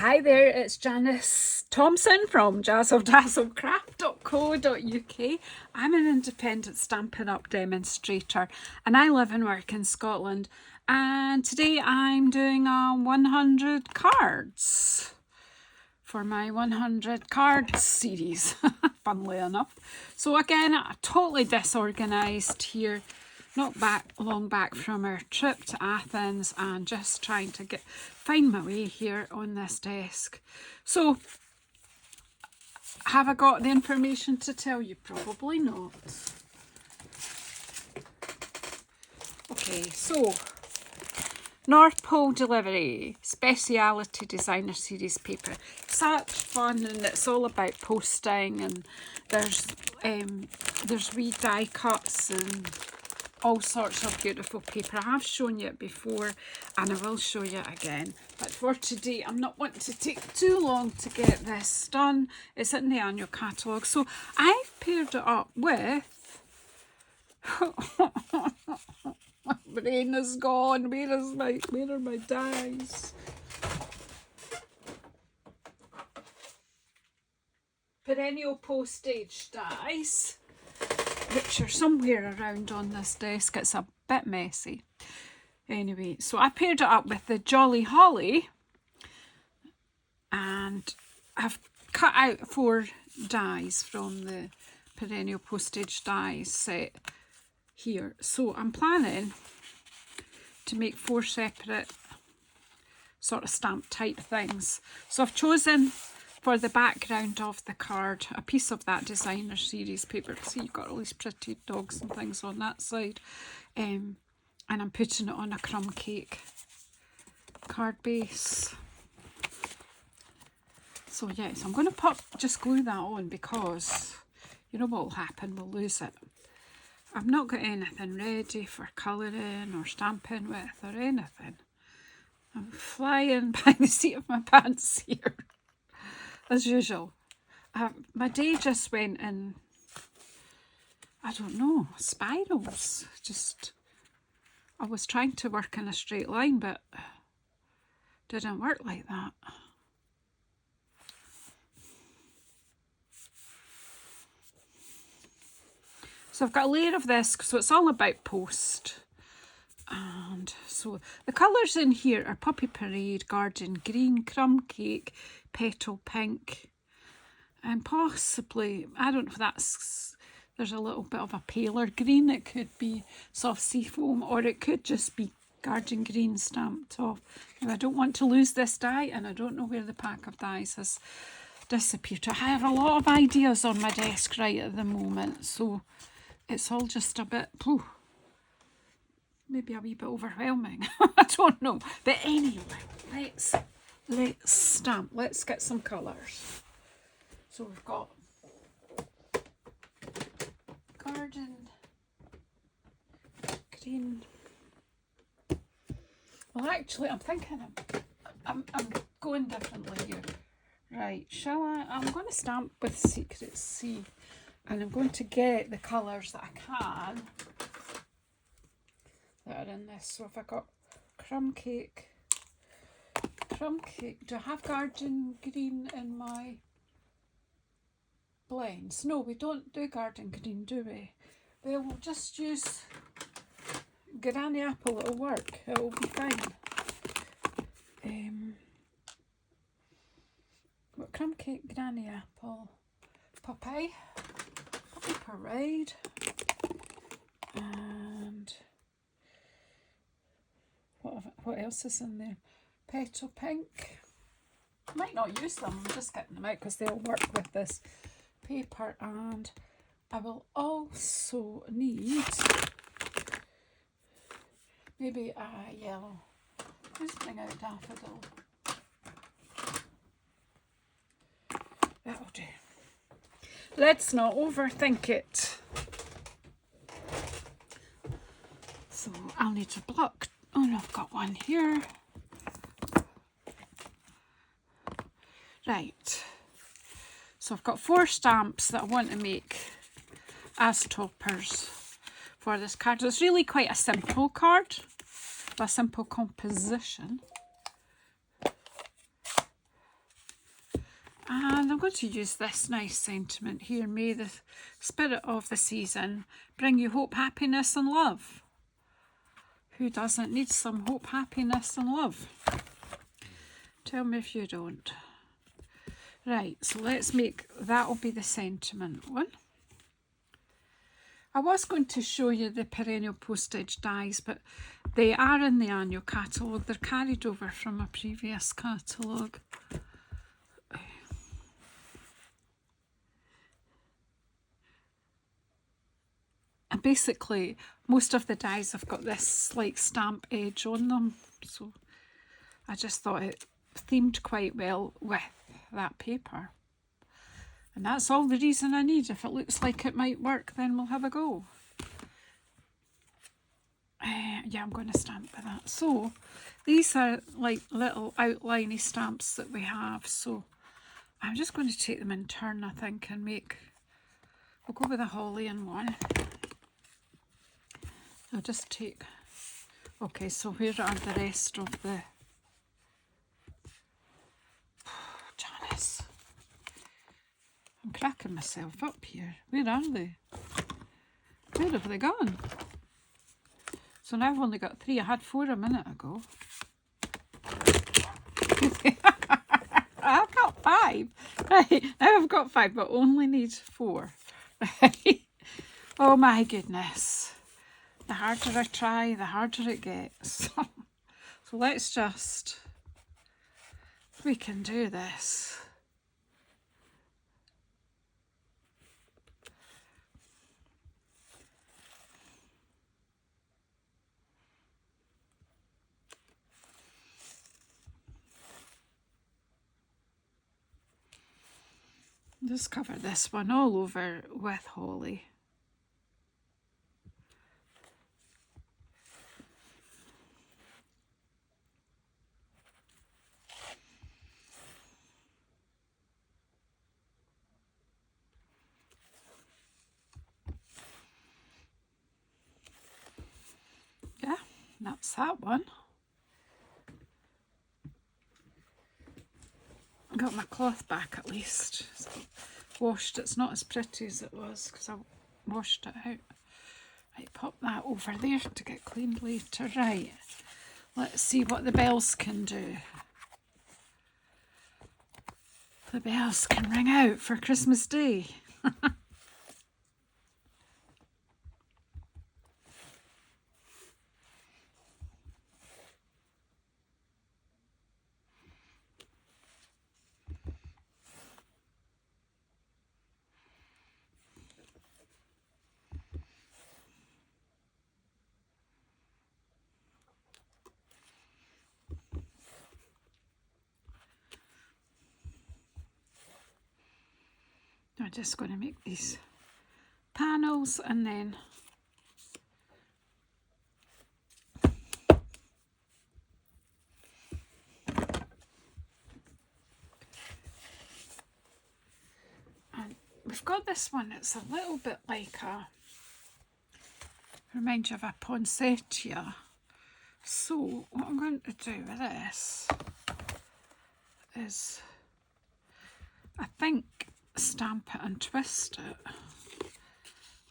Hi there, it's Janice Thomson from JazzleDazzleCraft.co.uk. I'm an independent Stampin' Up demonstrator and I live and work in Scotland, and today I'm doing 100 cards for my 100 cards series, funnily enough. So again, totally disorganised here. Not long back from our trip to Athens and just trying to find my way here on this desk. So, have I got the information to tell you? Probably not. Okay, so North Pole delivery, speciality designer series paper. Such fun, and it's all about posting, and there's wee die cuts and all sorts of beautiful paper. I have shown you it before and I will show you it again, but for today I'm not wanting to take too long to get this done. It's in the annual catalogue, so I've paired it up with my brain is gone. Where are my dies? Perennial Postage dies, which are somewhere around on this desk. It's a bit messy. Anyway, so I paired it up with the Jolly Holly, and I've cut out 4 dies from the Perennial Postage dies set here. So I'm planning to make 4 separate sort of stamp type things. So I've chosen for the background of the card a piece of that designer series paper. See, you've got all these pretty dogs and things on that side, and I'm putting it on a crumb cake card base. So yes, I'm going to just glue that on, because you know what will happen, we'll lose it. I've not got anything ready for colouring or stamping with or anything. I'm flying by the seat of my pants here. As usual. My day just went in, I don't know, spirals. I was trying to work in a straight line, but didn't work like that. So I've got a layer of this, so it's all about post. And so the colours in here are Poppy Parade, Garden Green, Crumb Cake, Petal Pink, and possibly, I don't know if there's a little bit of a paler green. It could be soft sea foam, or it could just be Garden Green stamped off. Now, I don't want to lose this die, and I don't know where the pack of dies has disappeared. I have a lot of ideas on my desk right at the moment, so it's all just a bit, maybe a wee bit overwhelming. I don't know. But anyway, let's stamp. Let's get some colours. So we've got Garden Green. Well, actually, I'm thinking I'm going differently here. Right, shall I? I'm going to stamp with Secret C, and I'm going to get the colours that I can that are in this. So if I got crumb cake, do I have Garden Green in my blends? No, we don't do Garden Green, do we? Well, we'll just use Granny Apple. It'll work, it'll be fine. What, crumb cake, Granny Apple, Poppy Parade, and what else is in there? Petal Pink. I might not use them, I'm just getting them out because they'll work with this paper. And I will also need maybe a yellow. Just bring out daffodil. That'll do. Let's not overthink it. So I'll need to block. Oh no, I've got one here. Right. So I've got 4 stamps that I want to make as toppers for this card. So it's really quite a simple card, a simple composition. And I'm going to use this nice sentiment here. May the spirit of the season bring you hope, happiness and love. Who doesn't need some hope, happiness and love? Tell me if you don't. Right, so let's make, that'll be the sentiment one. I was going to show you the Perennial Postage dies, but they are in the annual catalogue. They're carried over from a previous catalogue. And basically, most of the dies have got this slight stamp edge on them. So I just thought it themed quite well with that paper. And that's all the reason I need. If it looks like it might work, then we'll have a go. Yeah, I'm going to stamp with that. So these are like little outliney stamps that we have. So I'm just going to take them in turn, I think, and make, we'll go with a holly in one. I'll just take, okay, so where are the rest of the, Janice, I'm cracking myself up here. Where are they? Where have they gone? So now I've only got 3. I had 4 a minute ago. I've got 5. Right, now I've got 5, but only need 4. Right. Oh my goodness. The harder I try, the harder it gets. So let's just, we can do this. Just cover this one all over with holly. Yeah, that's that one. I got my cloth back at least. It's washed. It's not as pretty as it was because I washed it out. Right, pop that over there to get cleaned later. Right, let's see what the bells can do. The bells can ring out for Christmas Day. I'm just going to make these panels and then we've got this one. It's a little bit like a, reminds you of a poinsettia. So what I'm going to do with this is, I think, stamp it and twist it.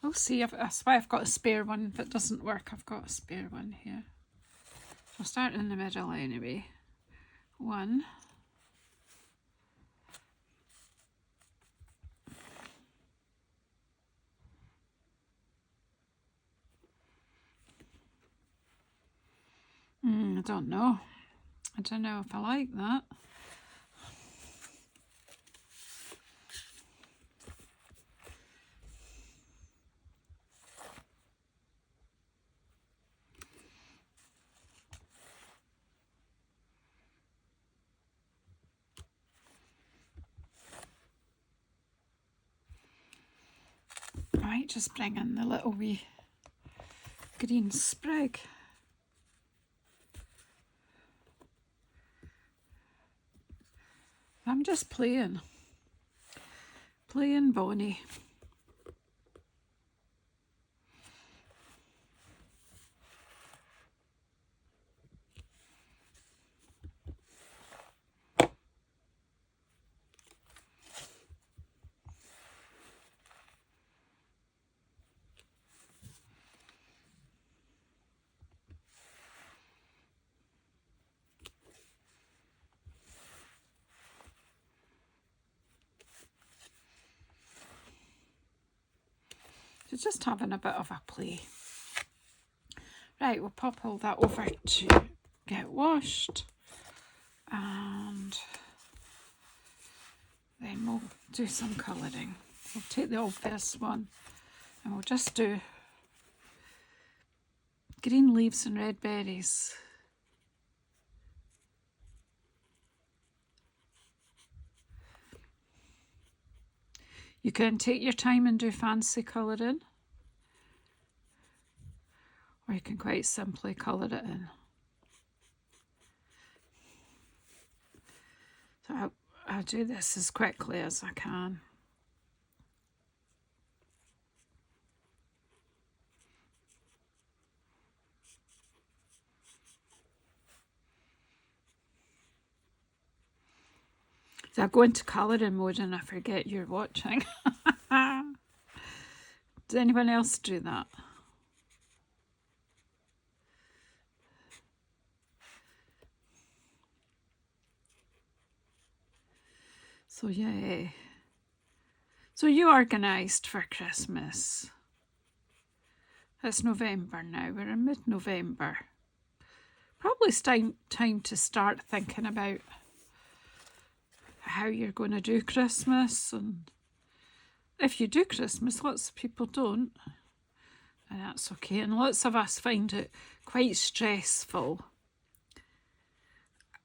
We'll see. That's why I've got a spare one. If it doesn't work, I've got a spare one here. I'll start in the middle anyway. 1. I don't know. I don't know if I like that. Right, just bring in the little wee green sprig. I'm just playing Bonnie. She's just having a bit of a play. Right, we'll pop all that over to get washed. And then we'll do some colouring. We'll take the obvious one and we'll just do green leaves and red berries. You can take your time and do fancy colouring, or you can quite simply colour it in. So I'll do this as quickly as I can. So I go into colouring mode and I forget you're watching. Does anyone else do that? So yeah. So you organised for Christmas. It's November now, we're in mid-November. Probably it's time to start thinking about how you're going to do Christmas, and if you do Christmas, lots of people don't, and that's okay, and lots of us find it quite stressful.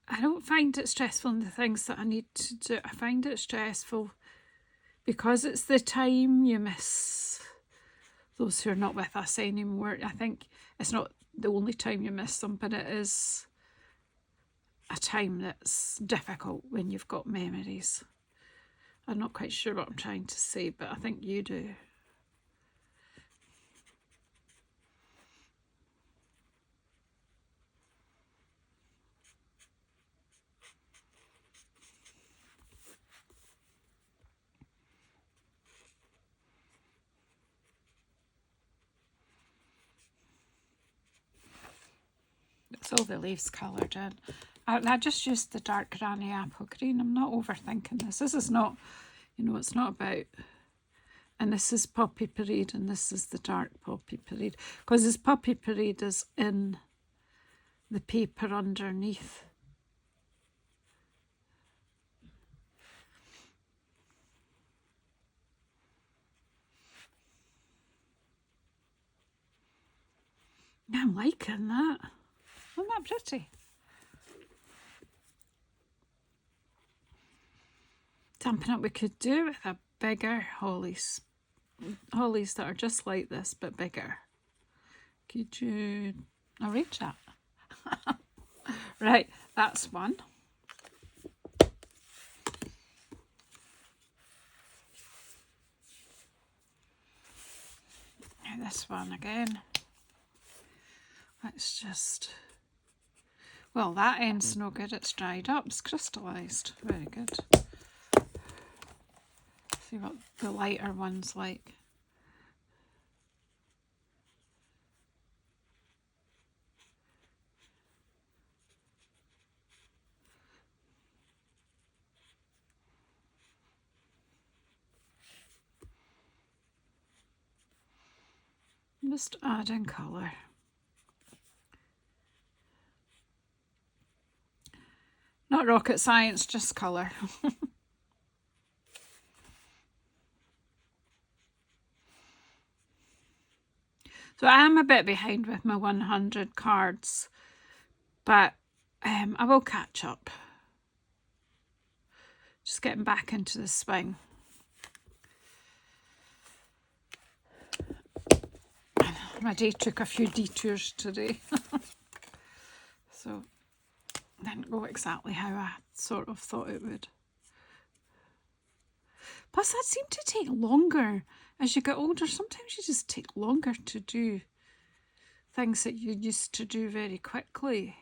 I don't find it stressful in the things that I need to do. I find it stressful because it's the time you miss those who are not with us anymore. I think it's not the only time you miss them, but it is a time that's difficult when you've got memories. I'm not quite sure what I'm trying to say, but I think you do. It's all the leaves coloured in. I just used the dark granny apple green. I'm not overthinking this. This is not, you know, it's not about, and this is Poppy Parade and this is the dark Poppy Parade, because this Poppy Parade is in the paper underneath. I'm liking that. Isn't that pretty? Stampin' Up, we could do with a bigger hollies that are just like this but bigger. Could you arrange that? Right, that's one. Now this one again. Let's just, well, that end's no good, it's dried up, it's crystallised. Very good. See what the lighter one's like. Just adding colour. Not rocket science, just colour. So I am a bit behind with my 100 cards, but I will catch up. Just getting back into the swing. My day took a few detours today. So didn't go exactly how I sort of thought it would. Plus that seemed to take longer as you get older. Sometimes you just take longer to do things that you used to do very quickly.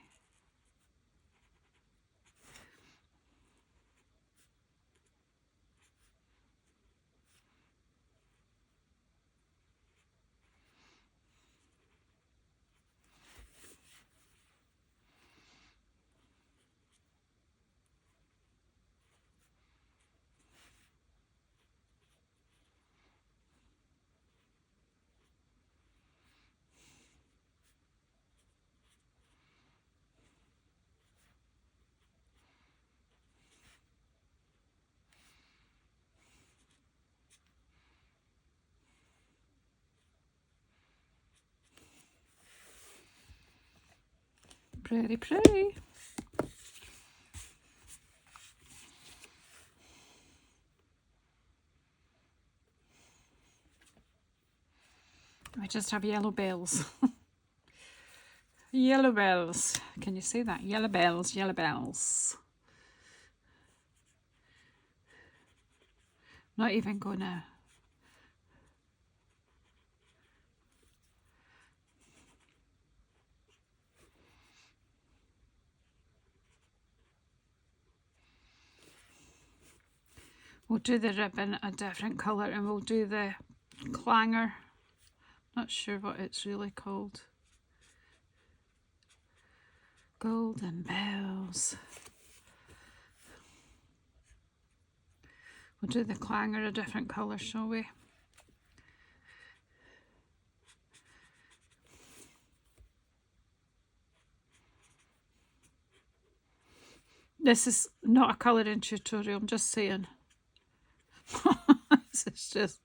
Pretty, pretty. We just have yellow bells. Yellow bells. Can you see that? Yellow bells, yellow bells. Not even gonna. We'll do the ribbon a different colour and we'll do the clanger. Not sure what it's really called. Golden bells. We'll do the clanger a different colour, shall we? This is not a colouring tutorial, I'm just saying. This is just...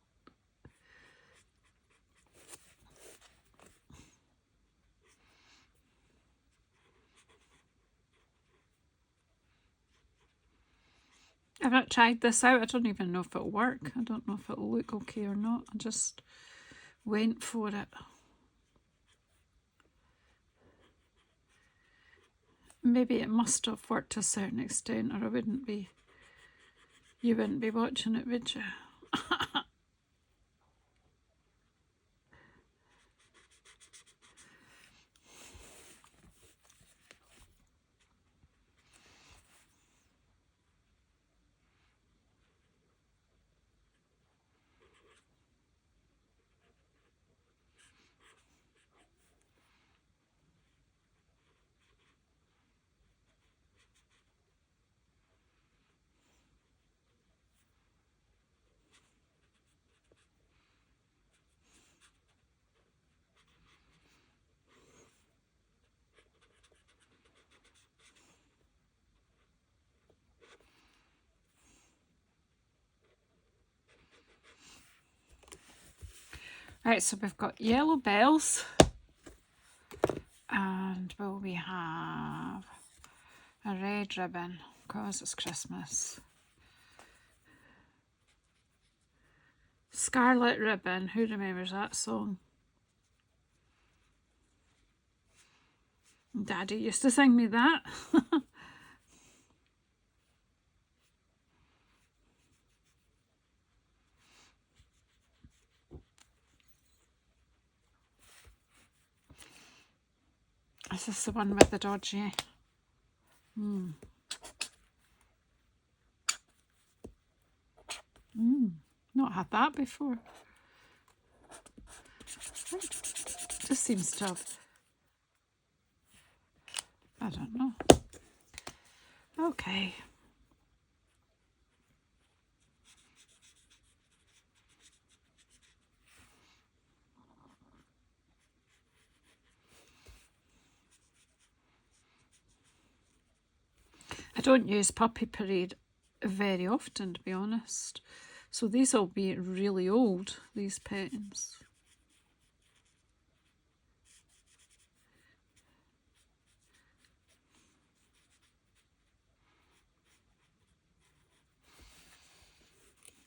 I've not tried this out. I don't even know if it'll work. I don't know if it'll look okay or not. I just went for it. Maybe it must have worked to a certain extent, or I wouldn't be... You wouldn't be watching it, would you? Right, so we've got yellow bells, and will we have a red ribbon because it's Christmas. Scarlet Ribbon, who remembers that song? Daddy used to sing me that. Is this the one with the dodgy? Not had that before. Just seems to have... I don't know. Okay. I don't use Puppy Parade very often, to be honest. So these will be really old, these pens.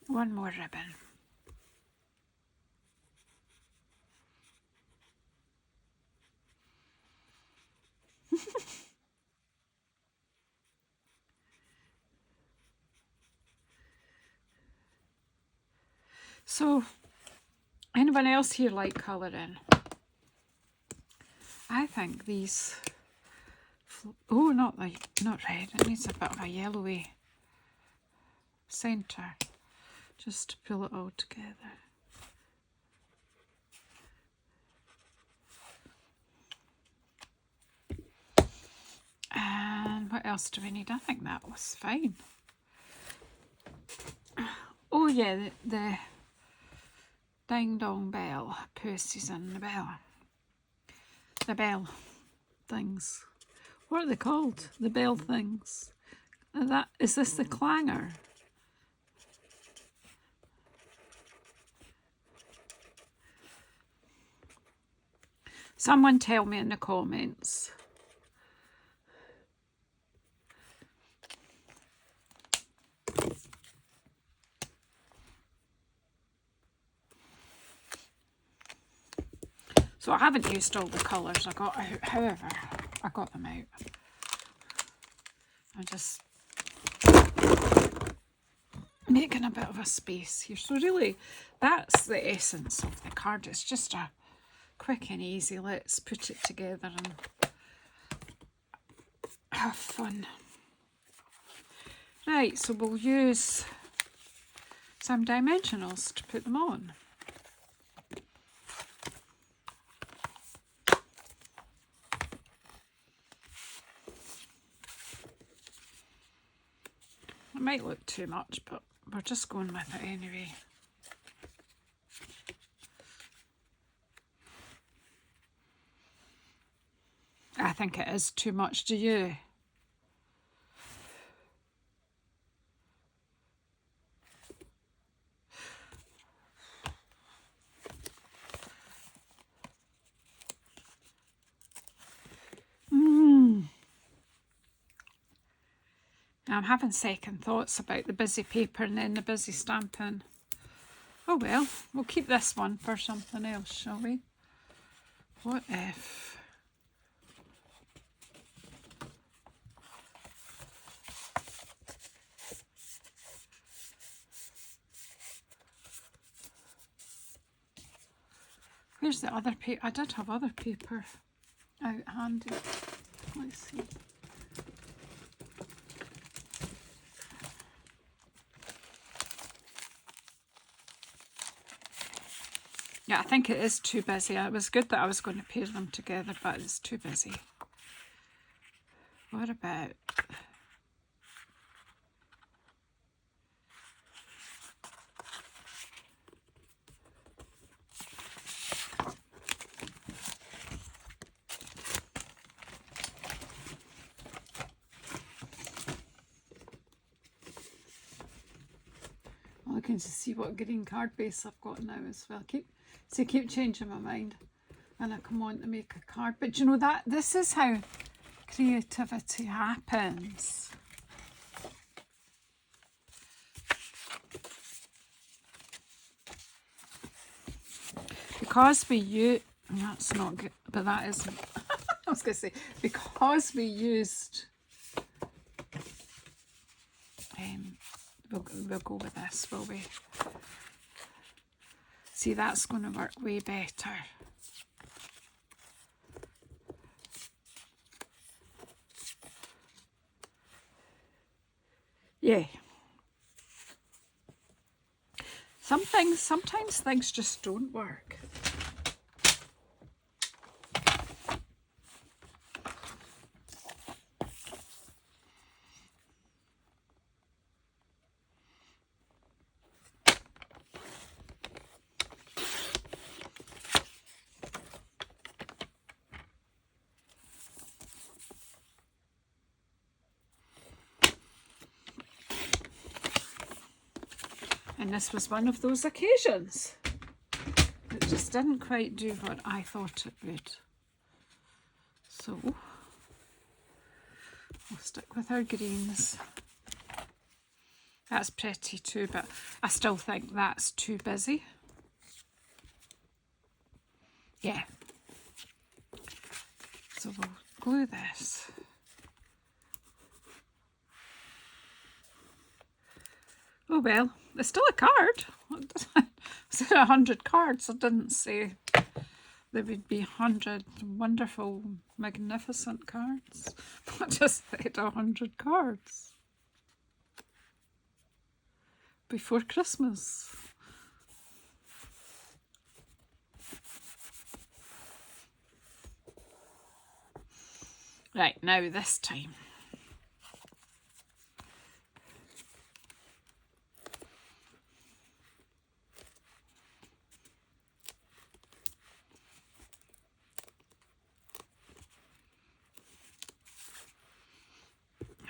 One more ribbon. So, anyone else here like colouring? I think these... Oh, not red. It needs a bit of a yellowy centre. Just to pull it all together. And what else do we need? I think that was fine. Oh yeah, the ding dong bell. Percy's in the bell. The bell things. What are they called? The bell things. Is this the clanger? Someone tell me in the comments So I haven't used all the colours I got out, however, I got them out. I'm just making a bit of a space here. So really, that's the essence of the card. It's just a quick and easy, let's put it together and have fun. Right, so we'll use some dimensionals to put them on. It might look too much, but we're just going with it anyway. I think it is too much, do you? I'm having second thoughts about the busy paper and then the busy stamping. Oh well, we'll keep this one for something else, shall we? What if... Where's the other paper? I did have other paper out handy. Let's see. Yeah, I think it is too busy. It was good that I was going to pair them together, but it's too busy. What about... I'm looking to see what green card base I've got now as well. Keep changing my mind when I come on to make a card. But you know that this is how creativity happens. Because we use... That's not good, but that is... I was going to say, because we used... We'll go with this, will we? See, that's going to work way better. Yeah. Sometimes things just don't work. And this was one of those occasions. It just didn't quite do what I thought it would. So, we'll stick with our greens. That's pretty too, but I still think that's too busy. Yeah. So we'll glue this. Oh well, it's still a card. I said 100 cards. I didn't say there would be 100 wonderful, magnificent cards. I just said 100 cards. Before Christmas. Right, now this time.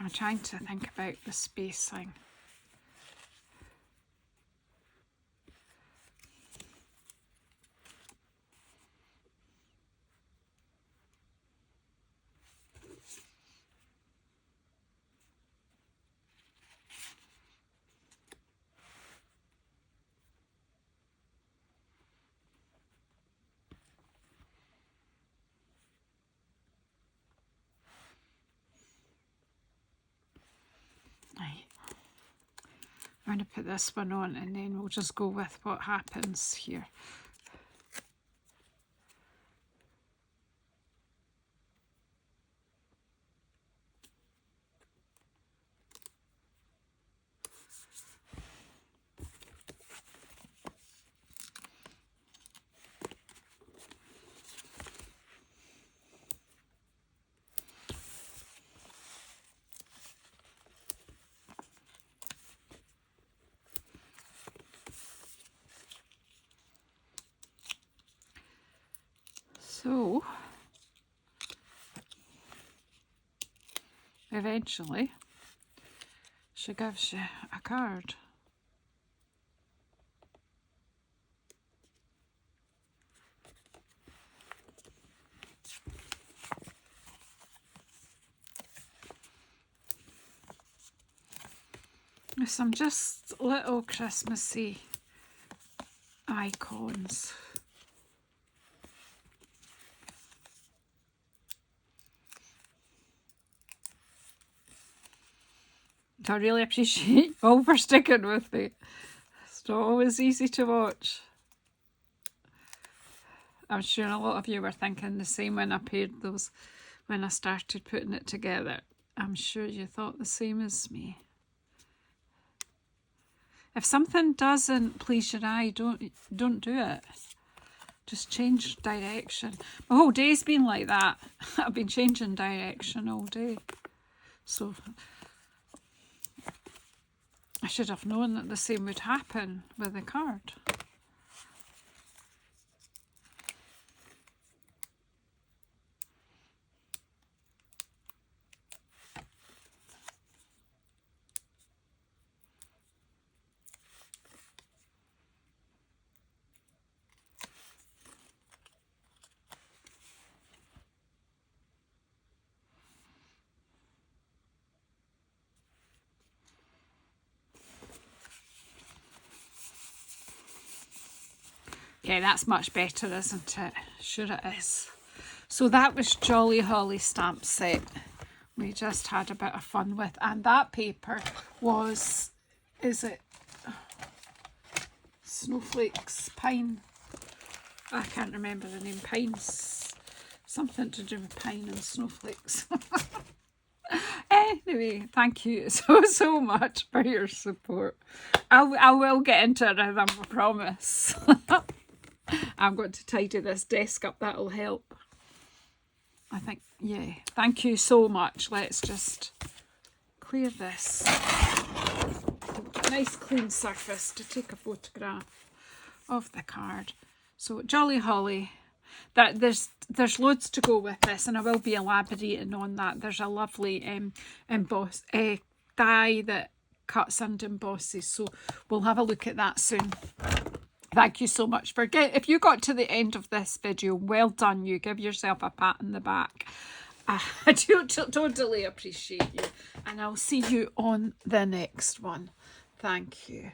I'm trying to think about the spacing. I'm going to put this one on and then we'll just go with what happens here. So, eventually, she gives you a card. With some just little Christmassy icons. I really appreciate you all for sticking with me. It's not always easy to watch. I'm sure a lot of you were thinking the same when I paired those, when I started putting it together. I'm sure you thought the same as me. If something doesn't please your eye, don't do it. Just change direction. My whole day's been like that. I've been changing direction all day. So I should have known that the same would happen with the card. Yeah, that's much better, isn't it? Sure it is. So that was Jolly Holly stamp set we just had a bit of fun with. And that paper was, is it Snowflakes Pine? I can't remember the name. Pines. Something to do with pine and snowflakes. Anyway, thank you so much for your support. I will get into a rhythm, I promise. I'm going to tidy this desk up, that'll help. I think, yeah. Thank you so much. Let's just clear this. Nice clean surface to take a photograph of the card. So Jolly Holly. That there's loads to go with this, and I will be elaborating on that. There's a lovely die that cuts and embosses, so we'll have a look at that soon. Thank you so much for if you got to the end of this video, well done. You give yourself a pat on the back. I do totally appreciate you, and I'll see you on the next one. Thank you.